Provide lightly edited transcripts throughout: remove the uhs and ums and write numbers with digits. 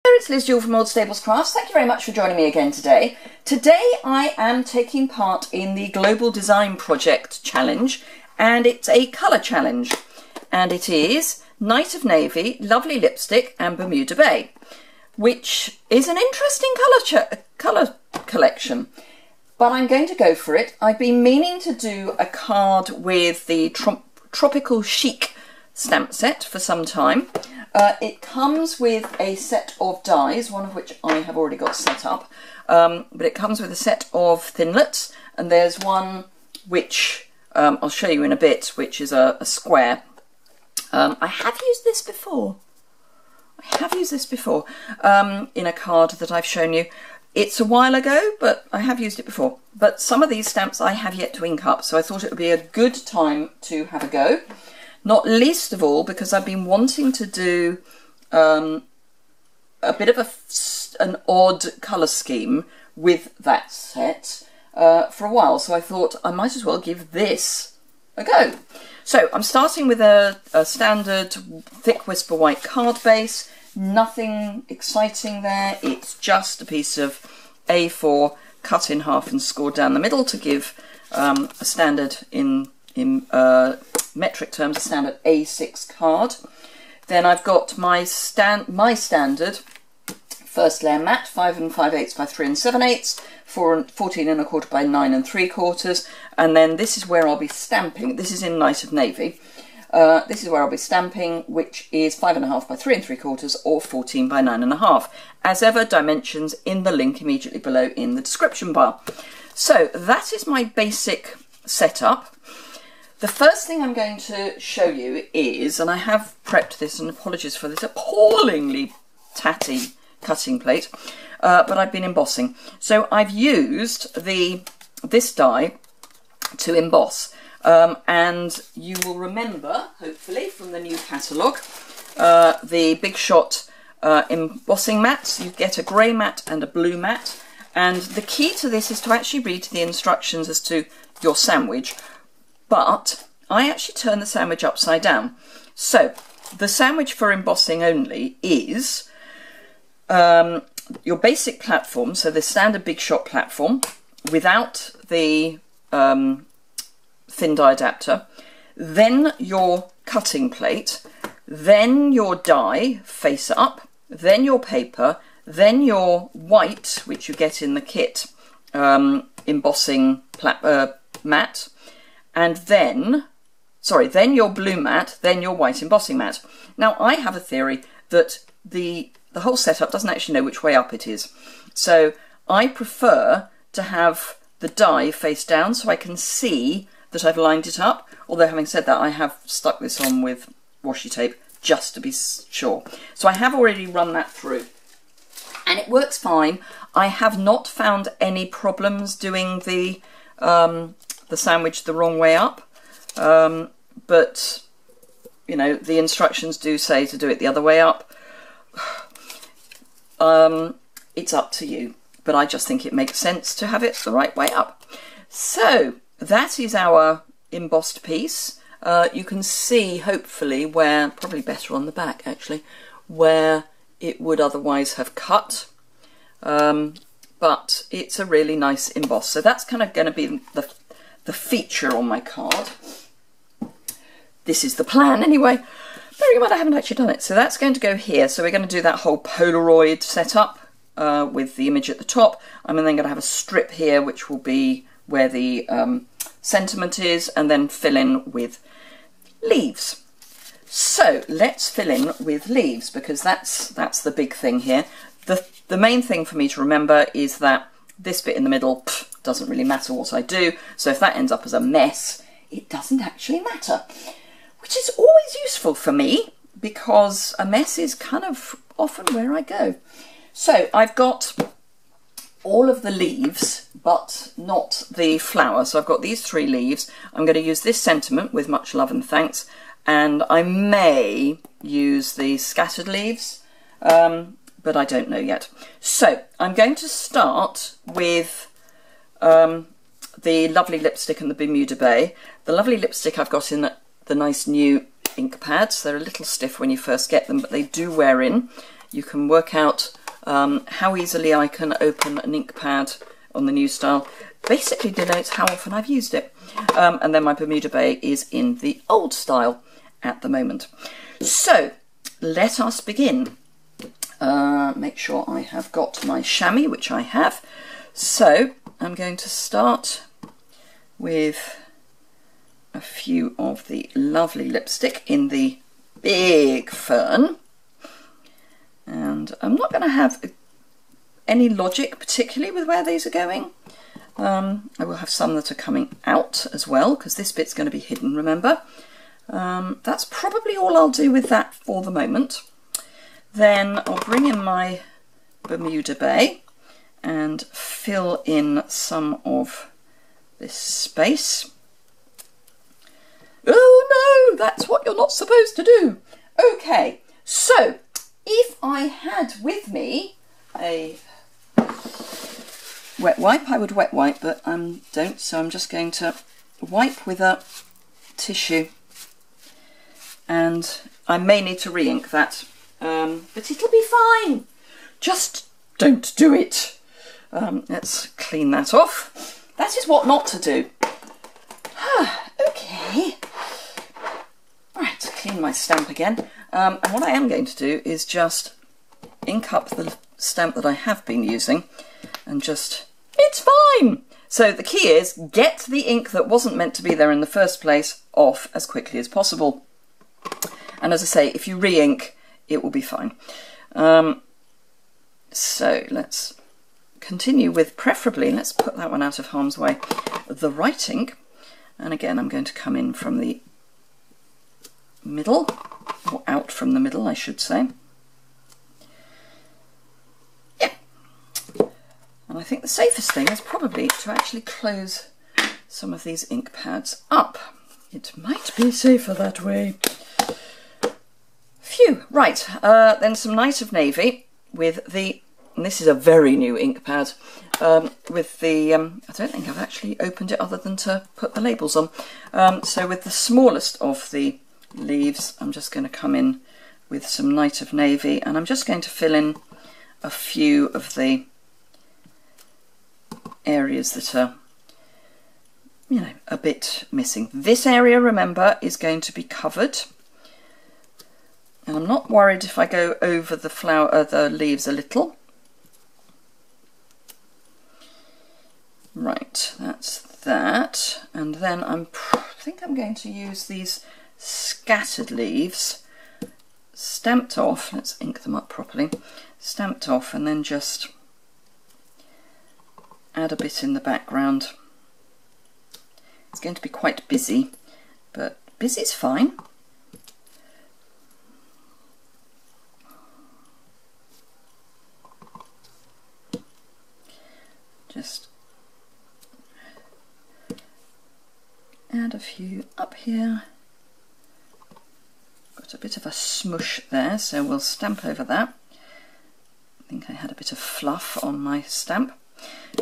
Hello, it's Liz Yuille from Old Stables Crafts. Thank you very much for joining me again today. Today I am taking part in the Global Design Project Challenge, and it's a colour challenge. And it is Night of Navy, Lovely Lipstick and Bermuda Bay, which is an interesting colour collection. But I'm going to go for it. I've been meaning to do a card with the Tropical Chic stamp set for some time. It comes with a set of dies, one of which I have already got set up, but it comes with a set of thinlets, and there's one which I'll show you in a bit, which is a square. I have used this before. In a card that I've shown you. It's a while ago, but I have used it before. But some of these stamps I have yet to ink up, so I thought it would be a good time to have a go. Not least of all because I've been wanting to do a bit of an odd colour scheme with that set for a while, so I thought I might as well give this a go. So I'm starting with a standard thick whisper white card base, nothing exciting there, it's just a piece of A4 cut in half and scored down the middle to give a standard in metric terms, a standard A6 card. Then I've got my standard first layer matte, 5 5/8 by 3 7/8, 14 1/4 by 9 3/4, and then this is where I'll be stamping. This is in Night of Navy. This is where I'll be stamping, which is 5 1/2 by 3 3/4 or 14 by 9 1/2. As ever, dimensions in the link immediately below in the description bar. So that is my basic setup. The first thing I'm going to show you is, and I have prepped this, and apologies for this appallingly tatty cutting plate, but I've been embossing. So I've used this die to emboss, and you will remember, hopefully, from the new catalogue, the Big Shot embossing mats. You get a grey mat and a blue mat, and the key to this is to actually read the instructions as to your sandwich. But I actually turn the sandwich upside down. So the sandwich for embossing only is your basic platform, so the standard Big Shot platform without the thin die adapter, then your cutting plate, then your die face up, then your paper, then your white, which you get in the kit, embossing mat, and then your blue mat, then your white embossing mat. Now I have a theory that the whole setup doesn't actually know which way up it is. So I prefer to have the die face down so I can see that I've lined it up. Although having said that, I have stuck this on with washi tape just to be sure. So I have already run that through and it works fine. I have not found any problems doing the sandwich the wrong way up, but you know, the instructions do say to do it the other way up. It's up to you, but I just think it makes sense to have it the right way up. So that is our embossed piece. You can see hopefully where, probably better on the back actually, where it would otherwise have cut, but it's a really nice emboss. So that's kind of going to be the feature on my card. This is the plan anyway. Very well, I haven't actually done it. So that's going to go here. So we're going to do that whole Polaroid setup with the image at the top. I'm then going to have a strip here, which will be where the sentiment is, and then fill in with leaves. So let's fill in with leaves, because that's the big thing here. The main thing for me to remember is that this bit in the middle doesn't really matter what I do, so if that ends up as a mess, it doesn't actually matter, which is always useful for me because a mess is kind of often where I go. So I've got all of the leaves but not the flower, so I've got these 3 leaves. I'm going to use this sentiment with much love and thanks, and I may use the scattered leaves, but I don't know yet. So I'm going to start with the Lovely Lipstick and the Bermuda Bay. The Lovely Lipstick I've got in the nice new ink pads. They're a little stiff when you first get them, but they do wear in. you can work out how easily I can open an ink pad on the new style. Basically denotes how often I've used it. And then my Bermuda Bay is in the old style at the moment. So let us begin. Make sure I have got my chamois, which I have. So I'm going to start with a few of the lovely lipstick in the Big Fern. And I'm not going to have any logic particularly with where these are going. I will have some that are coming out as well, because this bit's going to be hidden, remember. That's probably all I'll do with that for the moment. Then I'll bring in my Bermuda Bay and fill in some of this space. Oh no, that's what you're not supposed to do. Okay, so if I had with me a wet wipe, I would wet wipe, but I don't, so I'm just going to wipe with a tissue, and I may need to re-ink that, but it'll be fine. Just don't do it. Let's clean that off. That is what not to do. Okay. Right, clean my stamp again. And what I am going to do is just ink up the stamp that I have been using and just, it's fine. So the key is get the ink that wasn't meant to be there in the first place off as quickly as possible. And as I say, if you re-ink, it will be fine. So let's continue with, preferably, let's put that one out of harm's way, the right ink. And again, I'm going to come in from the middle, or out from the middle, I should say. Yeah. And I think the safest thing is probably to actually close some of these ink pads up. It might be safer that way. Phew, right, then some Night of Navy with the, and this is a very new ink pad, with the, I don't think I've actually opened it other than to put the labels on. So with the smallest of the leaves, I'm just going to come in with some Night of Navy, and I'm just going to fill in a few of the areas that are, you know, a bit missing. This area, remember, is going to be covered, and I'm not worried if I go over the the leaves a little. Right, that's that, and then I think I'm going to use these scattered leaves stamped off. Let's ink them up properly. Stamped off, and then just add a bit in the background. It's going to be quite busy, but busy's fine. Just add a few up here. Got a bit of a smush there, so we'll stamp over that. I think I had a bit of fluff on my stamp.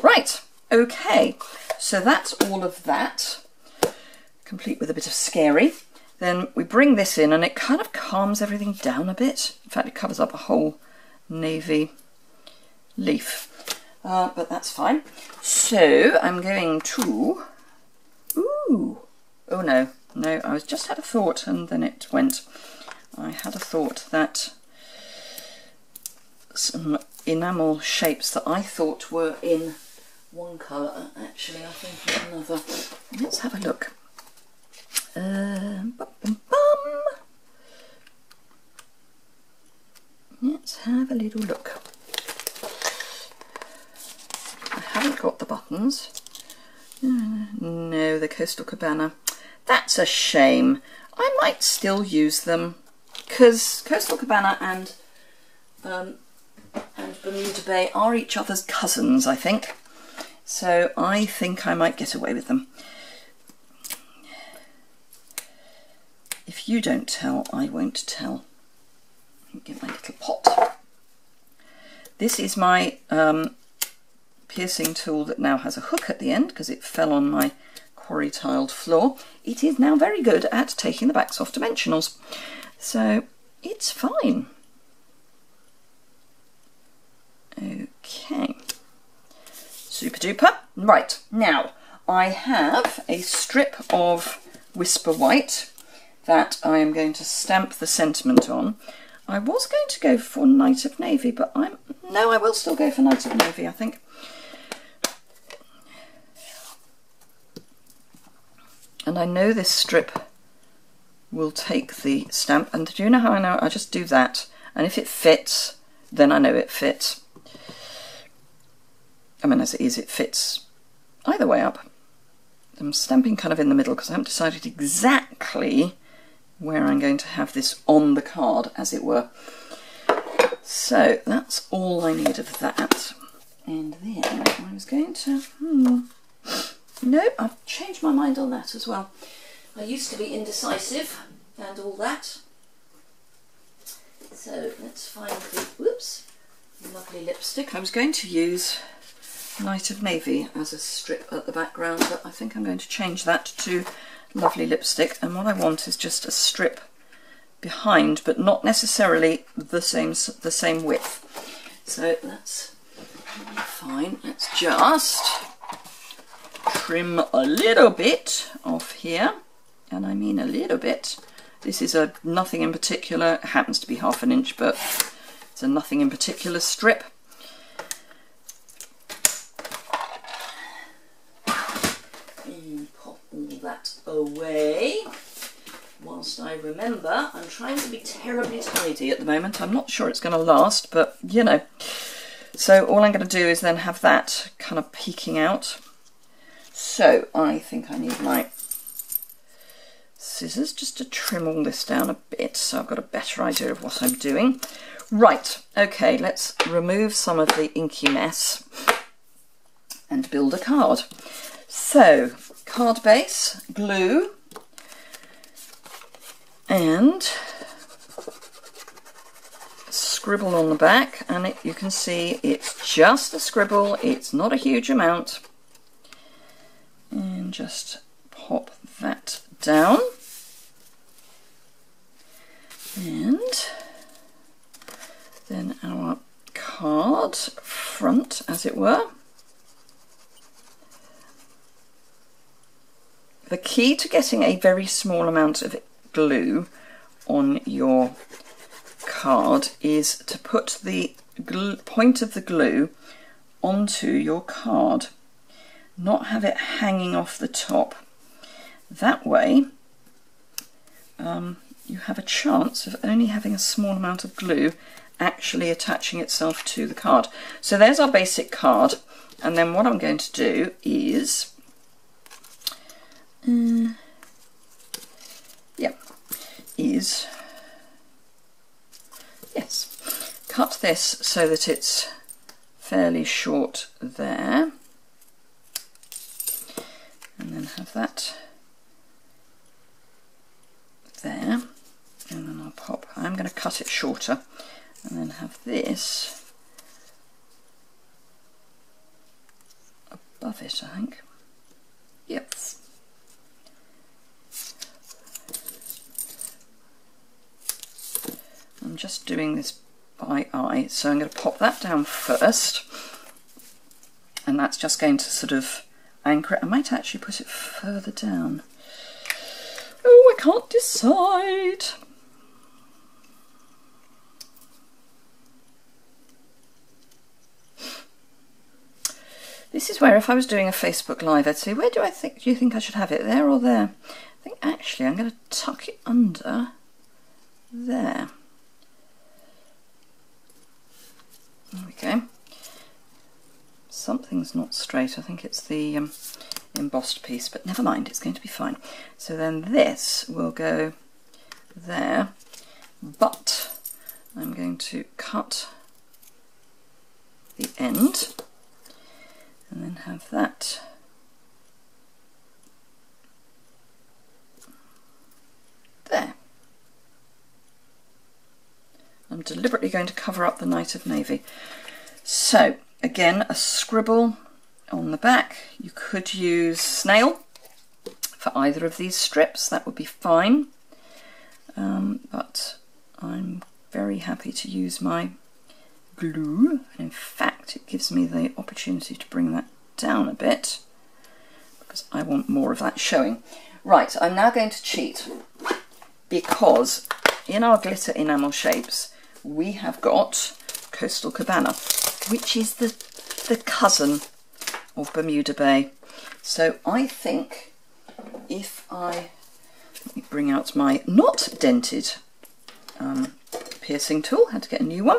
Right, okay, so that's all of that, complete with a bit of scary. Then we bring this in and it kind of calms everything down a bit. In fact, it covers up a whole navy leaf. But that's fine. So I'm going to, ooh, oh no, I just had a thought and then it went. I had a thought that some enamel shapes that I thought were in one colour, actually I think in another. Let's have a look. Let's have a little look. I haven't got the buttons. No, the Coastal Cabana. That's a shame. I might still use them because Coastal Cabana and Bermuda Bay are each other's cousins, I think. So I think I might get away with them. If you don't tell, I won't tell. Get my little pot. This is my piercing tool that now has a hook at the end because it fell on my quarry tiled floor. It is now very good at taking the backs off dimensionals, so it's fine. super duper. Right, now I have a strip of Whisper White that I am going to stamp the sentiment on. I was going to go for Night of Navy, but I will still go for Night of Navy, I think. And I know this strip will take the stamp, and do you know how I know? I just do that, and if it fits, then I know it fits. I mean, as it is, it fits either way up. I'm stamping kind of in the middle because I haven't decided exactly where I'm going to have this on the card, as it were. So that's all I need of that. And then I was going to... No, I've changed my mind on that as well. I used to be indecisive and all that. So let's find the, whoops, lovely lipstick. I was going to use Night of Navy as a strip at the background, but I think I'm going to change that to lovely lipstick. And what I want is just a strip behind, but not necessarily the same width. So that's fine. Let's just trim a little bit off here, and I mean a little bit. This is a nothing in particular, it happens to be 1/2 inch, but it's a nothing in particular strip. And pop all that away whilst I remember. I'm trying to be terribly tidy at the moment. I'm not sure it's going to last, but you know. So all I'm going to do is then have that kind of peeking out. So I think I need my scissors just to trim all this down a bit, so I've got a better idea of what I'm doing. Right, okay, let's remove some of the inky mess and build a card. So, card base, glue, and scribble on the back, and you can see it's just a scribble, it's not a huge amount. And just pop that down, and then our card front, as it were. The key to getting a very small amount of glue on your card is to put the point of the glue onto your card, not have it hanging off the top. That way you have a chance of only having a small amount of glue actually attaching itself to the card. So there's our basic card, and then what I'm going to do is cut this so that it's fairly short there, and then have that there, and then I'll pop, I'm going to cut it shorter, and then have this above it, I think. Yep. I'm just doing this by eye, so I'm going to pop that down first, and that's just going to sort of anchor it. I might actually put it further down. Oh, I can't decide. This is where, if I was doing a Facebook Live, I'd say, where do you think I should have it, there or there? I think actually I'm going to tuck it under there. There we go. Something's not straight. I think it's the embossed piece, but never mind, it's going to be fine. So then this will go there, but I'm going to cut the end and then have that there. I'm deliberately going to cover up the Night of Navy. So again, a scribble on the back. You could use snail for either of these strips, that would be fine, but I'm very happy to use my glue, and in fact it gives me the opportunity to bring that down a bit because I want more of that showing. Right, I'm now going to cheat because in our glitter enamel shapes we have got Coastal Cabana, which is the cousin of Bermuda Bay. So I think if let me bring out my not dented piercing tool, had to get a new one.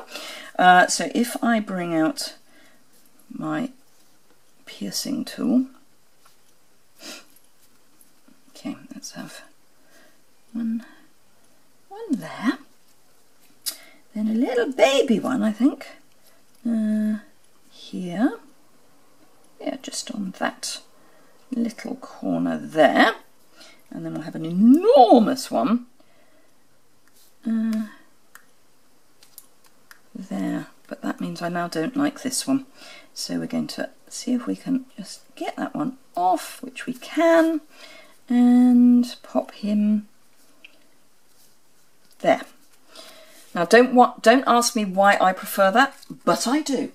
So if I bring out my piercing tool, okay, let's have one there, then a little baby one, I think, here, yeah, just on that little corner there, and then we'll have an enormous one there, but that means I now don't like this one, so we're going to see if we can just get that one off, which we can, and pop him there. Now don't ask me why I prefer that, but I do.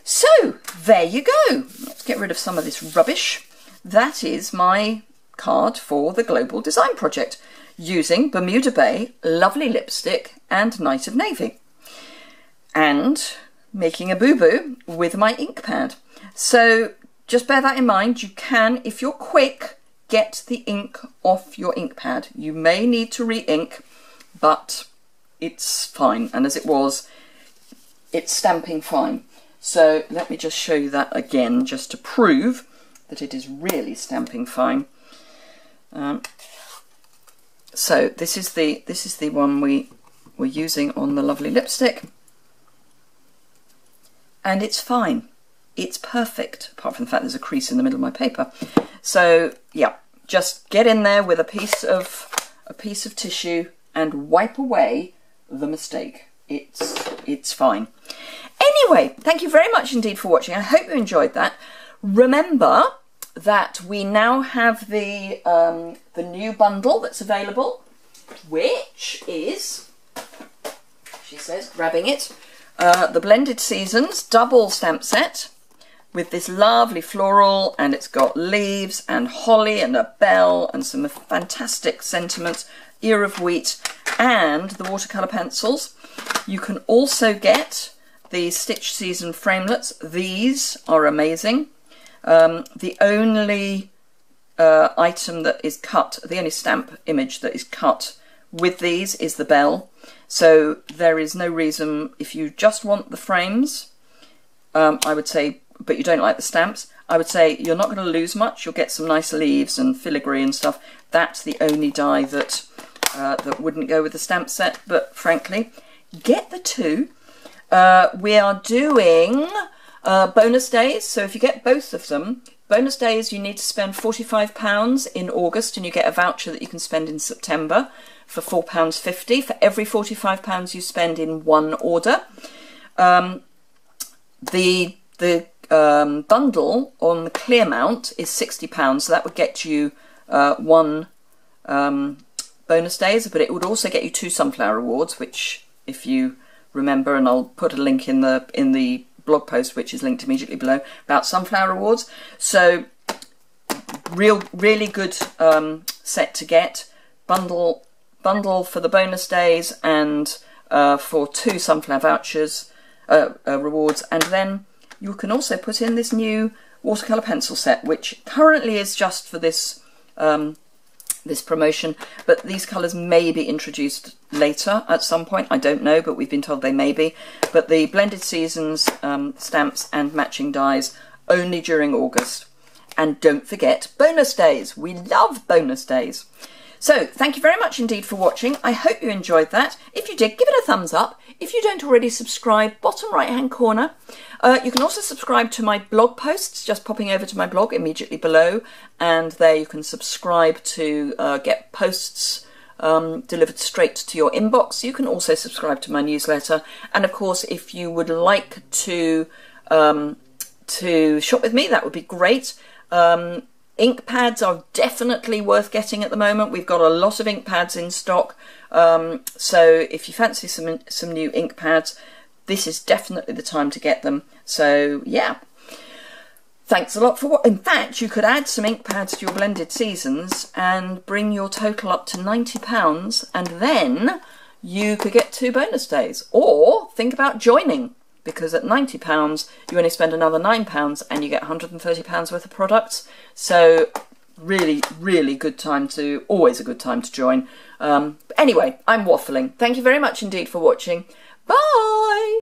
So there you go. Let's get rid of some of this rubbish. That is my card for the Global Design Project using Bermuda Bay, Lovely Lipstick and Night of Navy, and making a boo-boo with my ink pad. So just bear that in mind. You can, if you're quick, get the ink off your ink pad. You may need to re-ink, but it's fine, and as it was, it's stamping fine. So let me just show you that again, just to prove that it is really stamping fine. So this is the one we were using on the Lovely Lipstick, and it's fine. It's perfect, apart from the fact there's a crease in the middle of my paper. So yeah, just get in there with a piece of tissue and wipe away the mistake. It's fine. Anyway, thank you very much indeed for watching. I hope you enjoyed that. Remember that we now have the new bundle that's available, which is, she says, grabbing it, the Blended Seasons double stamp set with this lovely floral, and it's got leaves and holly and a bell and some fantastic sentiments, ear of wheat, and the watercolour pencils. You can also get the Stitch Season framelets. These are amazing. The only item that is cut, the only stamp image that is cut with these is the bell. So there is no reason, if you just want the frames, I would say, but you don't like the stamps, I would say you're not going to lose much. You'll get some nice leaves and filigree and stuff. That's the only die that that wouldn't go with the stamp set, but frankly, get the two. We are doing bonus days, so if you get both of them, bonus days, you need to spend £45 in August, and you get a voucher that you can spend in September for £4.50 for every £45 you spend in one order. The bundle on the clear mount is £60, so that would get you one bonus days, but it would also get you 2 sunflower awards, which, if you remember, and I'll put a link in the blog post, which is linked immediately below, about sunflower awards. So really good set to get. Bundle for the bonus days, and for 2 sunflower vouchers rewards, and then you can also put in this new watercolour pencil set, which currently is just for this this promotion, but these colours may be introduced later at some point. I don't know, but we've been told they may be. But the Blended Seasons stamps and matching dies only during August. And don't forget bonus days. We love bonus days. So thank you very much indeed for watching. I hope you enjoyed that. If you did, give it a thumbs up. If you don't already subscribe, bottom right hand corner. You can also subscribe to my blog posts, just popping over to my blog immediately below, and there you can subscribe to get posts delivered straight to your inbox. You can also subscribe to my newsletter, and of course if you would like to shop with me, that would be great. Ink pads are definitely worth getting at the moment. We've got a lot of ink pads in stock, so if you fancy some new ink pads, this is definitely the time to get them. So yeah, Thanks a lot for what. In fact, you could add some ink pads to your blended seasons and bring your total up to £90, and then you could get 2 bonus days. Or think about joining, because at £90 you only spend another £9 and you get £130 worth of products. So really, really good time to, always a good time to join. Anyway, I'm waffling. Thank you very much indeed for watching. Bye!